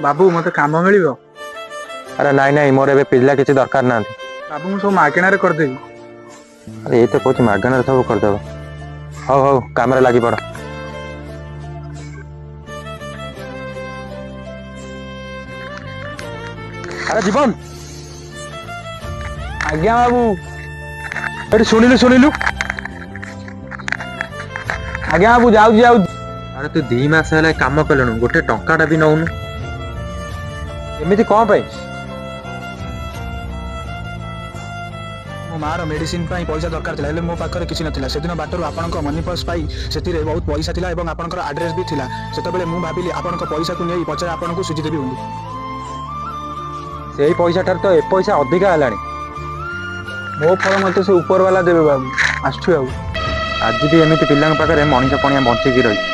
बाबू मत काम मिल। अरे नाई नाई मोर ए पिला किसी दरकार ना। बाबू मुझे सब मागणार करदेवी। अरे ये तो कौच मागण सब करदेव। हौ हौ काम लगी पड़। अरे जीवन आज्ञा बाबू। अरे शुणिलु शुणिलु आज्ञा बाबू जाऊ जाऊ। अरे तू 2 मास है काम कलु गोटे टंकाटा भी नौनु एमती कौन पाई मो मार मेडिसिन पैसा दरकार था मो पाखे किसी ना से दिन बाटर आपण मनी पर्स पाई से बहुत पैसा था और आपंकर आड्रेस भी था से मुझे भाविली आपण पैसा को नहीं पचार आपन को सुझीदेवी बोली से पैसा ठार तो ए पैसा अधिका है मो फल मत से ऊपर वाला देवे बाबू आसु बाबू आज भी एमती पिला पाखे मनीष पणिया बंचिकी रही